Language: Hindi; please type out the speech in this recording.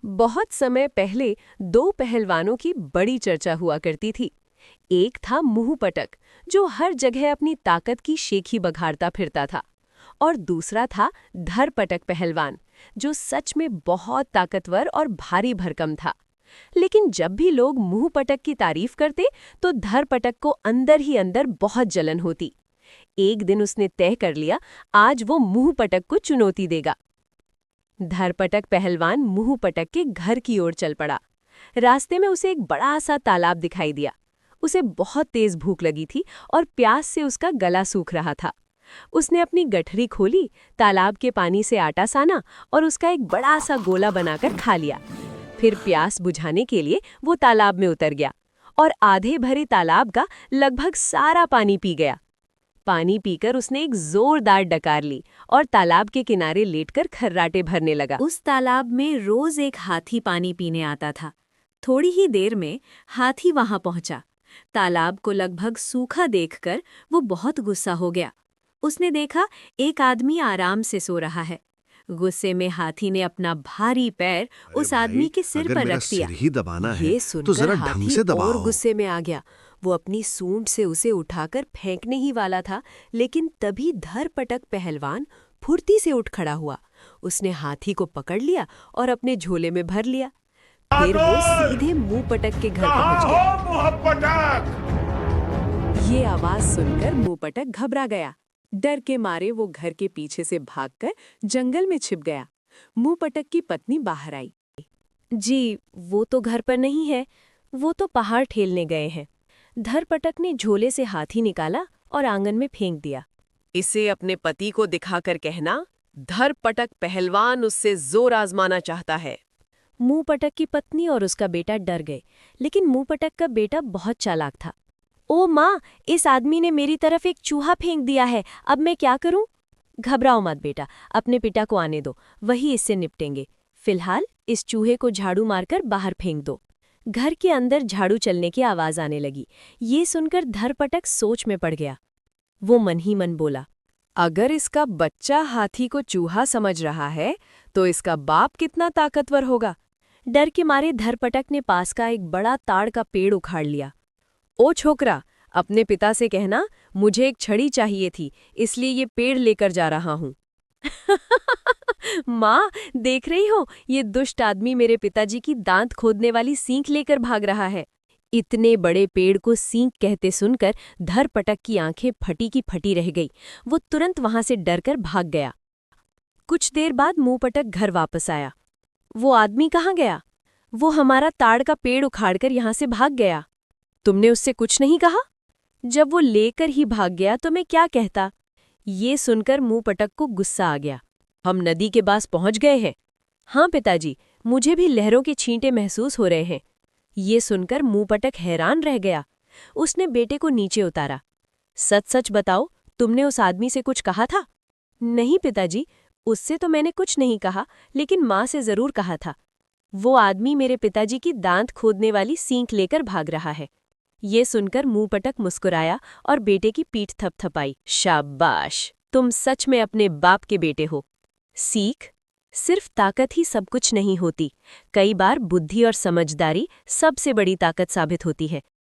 बहुत समय पहले दो पहलवानों की बड़ी चर्चा हुआ करती थी। एक था मुंह पटक, जो हर जगह अपनी ताकत की शेखी बघाड़ता फिरता था, और दूसरा था धर पटक पहलवान, जो सच में बहुत ताकतवर और भारी भरकम था। लेकिन जब भी लोग मुंह पटक की तारीफ करते, तो धर पटक को अंदर ही अंदर बहुत जलन होती। एक दिन उसने तय कर लिया, आज वो मुंह पटक को चुनौती देगा। धरपटक पहलवान मुंह पटक के घर की ओर चल पड़ा। रास्ते में उसे एक बड़ा सा तालाब दिखाई दिया। उसे बहुत तेज भूख लगी थी और प्यास से उसका गला सूख रहा था। उसने अपनी गठरी खोली, तालाब के पानी से आटा साना और उसका एक बड़ा सा गोला बनाकर खा लिया। फिर प्यास बुझाने के लिए वो तालाब में उतर गया और आधे भरे तालाब का लगभग सारा पानी पी गया। पानी पीकर उसने एक जोरदार डकार ली और तालाब के किनारे लेटकर खर्राटे भरने लगा। उस तालाब में रोज एक हाथी पानी पीने आता था। थोड़ी ही देर में हाथी वहां पहुंचा। तालाब को लगभग सूखा देखकर वो बहुत गुस्सा हो गया। उसने देखा एक आदमी आराम से सो रहा है। गुस्से में हाथी ने अपना भारी पैर उस आदमी के सिर पर रख दिया। ही दबाना है ये तो सुनकर जरा ढंग हाथी से और दबाओ। गुस्से में आ गया। वो अपनी सूंड से उसे उठाकर फेंकने ही वाला था, लेकिन तभी धरपटक पहलवान फुर्ती से उठ खड़ा हुआ। उसने हाथी को पकड़ लिया और अपने झोले में भर लिया। फिर वो सीधे मुंह पटक के घर पहुंच गया। ये आवाज सुनकर मुंह पटक घबरा गया। डर के मारे वो घर के पीछे से भागकर जंगल में छिप गया। मुंह पटक की पत्नी बाहर आई। जी, वो तो घर पर नहीं है, वो तो पहाड़ ठेलने गए हैं। धरपटक ने झोले से हाथी निकाला और आंगन में फेंक दिया। इसे अपने पति को दिखाकर कहना, धरपटक पहलवान उससे जोर आजमाना चाहता है। मुंह पटक की पत्नी और उसका बेटा डर गए, लेकिन मुंह पटक का बेटा बहुत चालाक था। ओ माँ, इस आदमी ने मेरी तरफ एक चूहा फेंक दिया है, अब मैं क्या करूं? घबराओ मत बेटा, अपने पिता को आने दो, वही इससे निपटेंगे। फिलहाल इस चूहे को झाड़ू मारकर बाहर फेंक दो। घर के अंदर झाड़ू चलने की आवाज आने लगी। ये सुनकर धरपटक सोच में पड़ गया। वो मन ही मन बोला, अगर इसका बच्चा हाथी को चूहा समझ रहा है, तो इसका बाप कितना ताकतवर होगा। डर के मारे धरपटक ने पास का एक बड़ा ताड़ का पेड़ उखाड़ लिया। ओ छोकरा, अपने पिता से कहना, मुझे एक छड़ी चाहिए थी, इसलिए ये पेड़ लेकर जा रहा हूँ। माँ, देख रही हो, ये दुष्ट आदमी मेरे पिताजी की दांत खोदने वाली सींख लेकर भाग रहा है। इतने बड़े पेड़ को सींख कहते सुनकर धरपटक की आंखें फटी की फटी रह गई। वो तुरंत वहां से डरकर भाग गया। कुछ देर बाद मुंह पटक घर वापस आया। वो आदमी कहाँ गया? वो हमारा ताड़ का पेड़ उखाड़कर यहाँ से भाग गया। तुमने उससे कुछ नहीं कहा? जब वो लेकर ही भाग गया तो मैं क्या कहता? ये सुनकर मुंह पटक को गुस्सा आ गया। हम नदी के पास पहुंच गए हैं। हाँ पिताजी, मुझे भी लहरों के छींटे महसूस हो रहे हैं। ये सुनकर मुंह पटक हैरान रह गया। उसने बेटे को नीचे उतारा। सच सच बताओ, तुमने उस आदमी से कुछ कहा था? नहीं पिताजी, उससे तो मैंने कुछ नहीं कहा, लेकिन माँ से जरूर कहा था। वो आदमी मेरे पिताजी की दांत खोदने वाली सींख लेकर भाग रहा है। ये सुनकर मुंह पटक मुस्कुराया और बेटे की पीठ थपथपाई। शाबाश, तुम सच में अपने बाप के बेटे हो। सीख, सिर्फ ताकत ही सब कुछ नहीं होती। कई बार बुद्धि और समझदारी सबसे बड़ी ताकत साबित होती है।